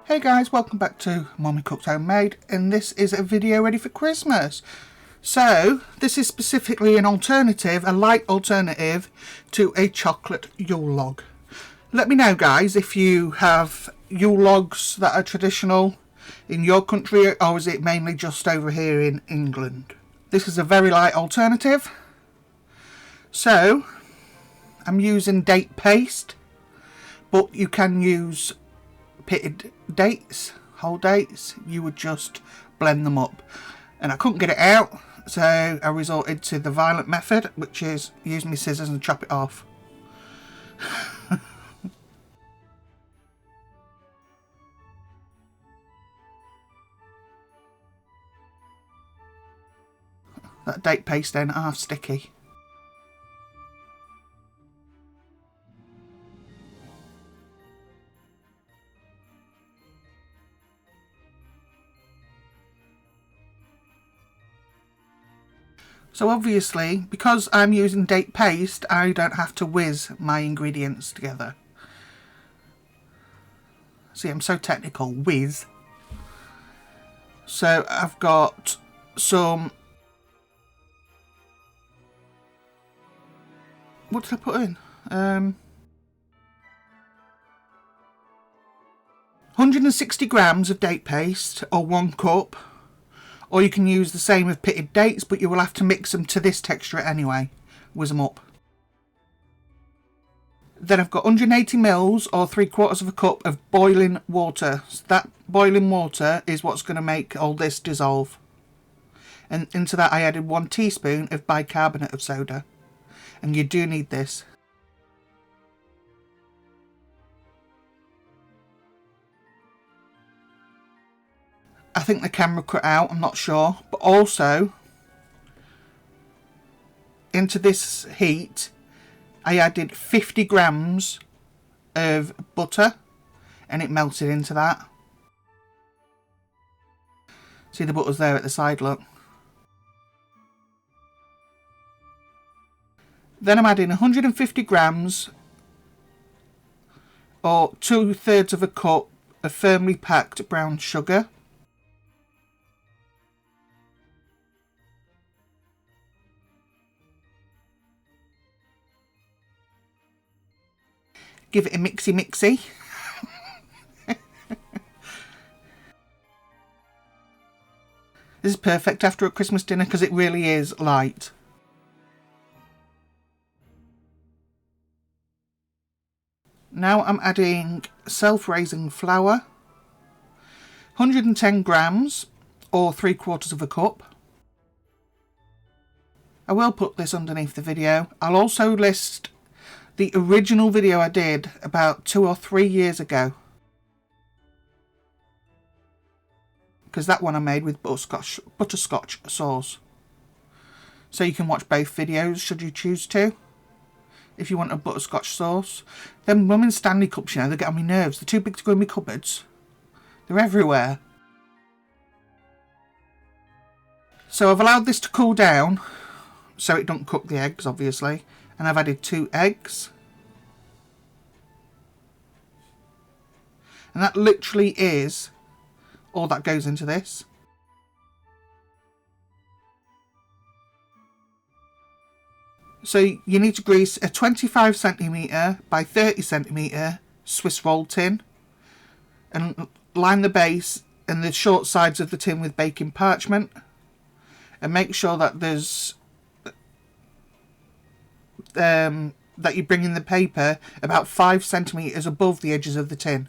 Hey guys, welcome back to Mommy Cooked Homemade, and this is a video ready for Christmas. So, this is specifically an alternative, a light alternative to a chocolate Yule log. Let me know guys if you have Yule logs that are traditional in your country, or is it mainly just over here in England? This is a very light alternative. So, I'm using date paste, but you can use pitted dates, whole dates. You would just blend them up, and I couldn't get it out, so I resorted to the violent method, which is use my scissors and chop it off. That date paste then half sticky. So obviously, because I'm using date paste, I don't have to whiz my ingredients together. See, I'm so technical, whiz. So I've got some... what did I put in? 160 grams of date paste, or 1 cup. Or you can use the same with pitted dates, but you will have to mix them to this texture anyway. Whiz them up. Then I've got 180 mils, or 3/4 of a cup of boiling water. So that boiling water is what's going to make all this dissolve. And into that I added 1 teaspoon of bicarbonate of soda. And you do need this. I think the camera cut out, I'm not sure. But also, into this heat, I added 50 grams of butter, and it melted into that. See, the butter's there at the side, look. Then I'm adding 150 grams, or 2/3 of a cup, of firmly packed brown sugar. Give it a mixy. This is perfect after a Christmas dinner because it really is light. Now I'm adding self-raising flour, 110 grams, or 3/4 of a cup. I will put this underneath the video. I'll also list the original video I did about 2 or 3 years ago, because that one I made with butterscotch sauce. So you can watch both videos should you choose to, if you want a butterscotch sauce. Them Mum and Stanley cups, you know, they get on my nerves. They're too big to go in my cupboards. They're everywhere. So I've allowed this to cool down so it don't cook the eggs, obviously. And I've added 2 eggs. And that literally is all that goes into this. So you need to grease a 25cm by 30cm Swiss roll tin, and line the base and the short sides of the tin with baking parchment, and make sure that there's that you bring in the paper about 5cm above the edges of the tin.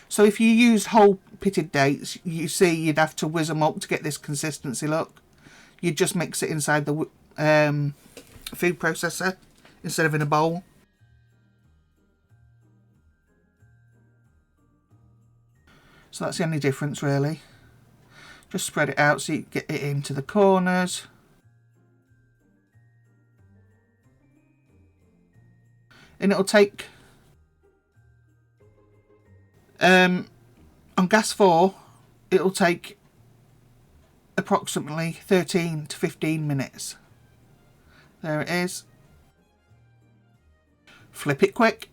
So if you used whole pitted dates, you see you'd have to whiz them up to get this consistency look. You'd just mix it inside the food processor instead of in a bowl. So that's the only difference really. Just spread it out so you get it into the corners. And it'll take on gas 4 it'll take approximately 13 to 15 minutes. There it is. Flip it quick.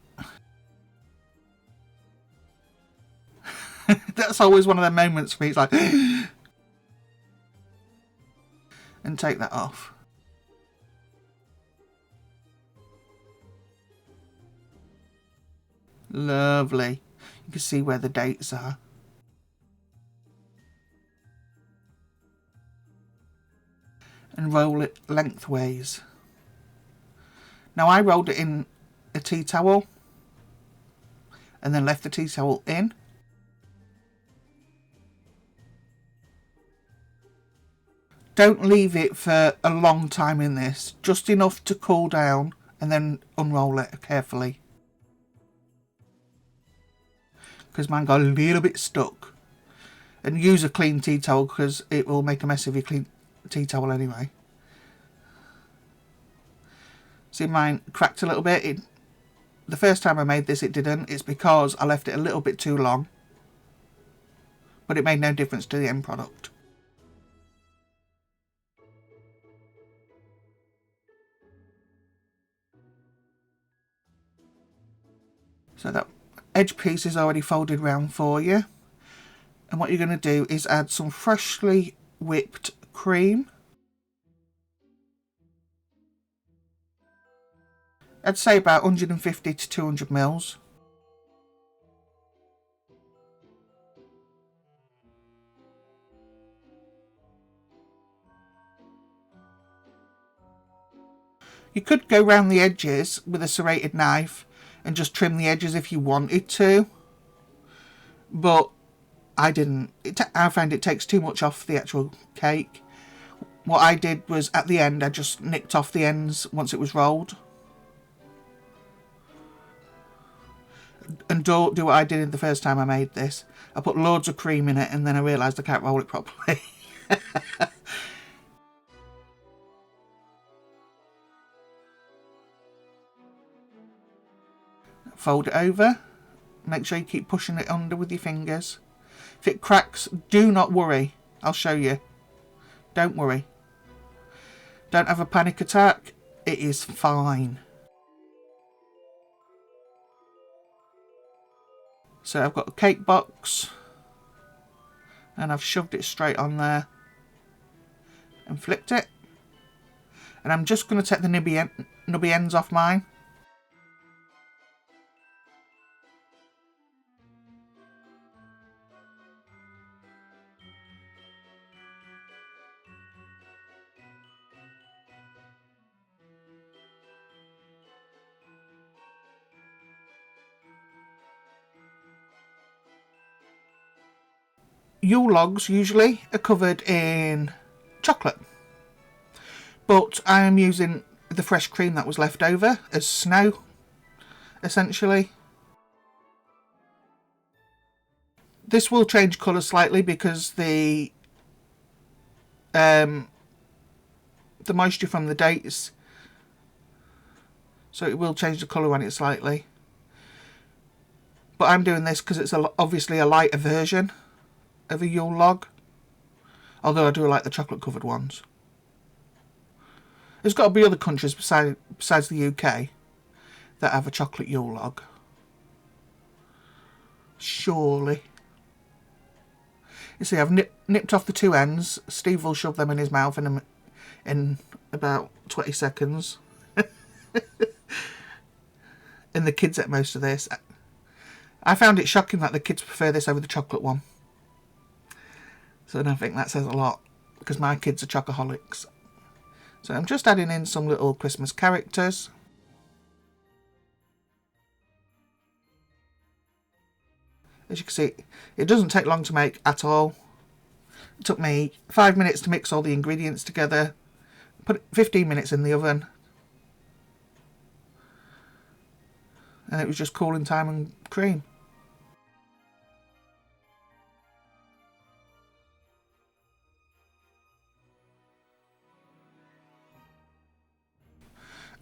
That's always one of them moments for me. It's like, and take that off. Lovely. You can see where the dates are. And roll it lengthways. Now I rolled it in a tea towel and then left the tea towel in. Don't leave it for a long time in this, just enough to cool down and then unroll it carefully. Because mine got a little bit stuck. And use a clean tea towel because it will make a mess of your clean tea towel anyway. See, mine cracked a little bit. The first time I made this it didn't. It's because I left it a little bit too long. But it made no difference to the end product. So that edge piece is already folded round for you. And what you're going to do is add some freshly whipped cream. I'd say about 150 to 200 mils. You could go round the edges with a serrated knife and just trim the edges if you wanted to, but I didn't. I found it takes too much off the actual cake. What I did was at the end I just nicked off the ends once it was rolled. And don't do what I did the first time I made this. I put loads of cream in it and then I realised I can't roll it properly. Fold it over. Make sure you keep pushing it under with your fingers. If it cracks, do not worry. I'll show you. Don't worry. Don't have a panic attack. It is fine. So I've got a cake box. And I've shoved it straight on there. And flipped it. And I'm just going to take the nubby ends off mine. Yule logs usually are covered in chocolate, but I am using the fresh cream that was left over as snow, essentially. This will change colour slightly because the moisture from the dates, so it will change the colour on it slightly. But I'm doing this because it's obviously a lighter version of a Yule log, although I do like the chocolate covered ones. There's got to be other countries besides the UK that have a chocolate Yule log, surely. You see, I've nipped off the two ends. Steve will shove them in his mouth in about 20 seconds. And the kids ate most of this. I found it shocking that the kids prefer this over the chocolate one. So I think that says a lot, because my kids are chocoholics. So I'm just adding in some little Christmas characters. As you can see, it doesn't take long to make at all. It took me 5 minutes to mix all the ingredients together. Put 15 minutes in the oven. And it was just cooling time and cream.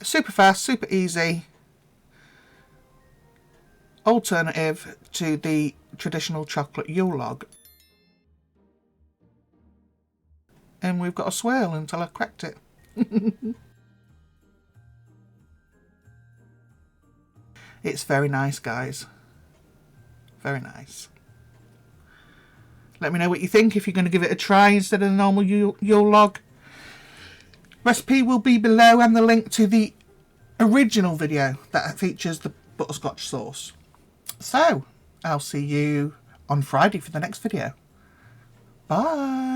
Super fast, super easy alternative to the traditional chocolate Yule log. and we've got a swirl until I cracked it. It's very nice, guys. Very nice. Let me know what you think if you're going to give it a try instead of the normal Yule log. Recipe will be below, and the link to the original video that features the butterscotch sauce. So, I'll see you on Friday for the next video. Bye.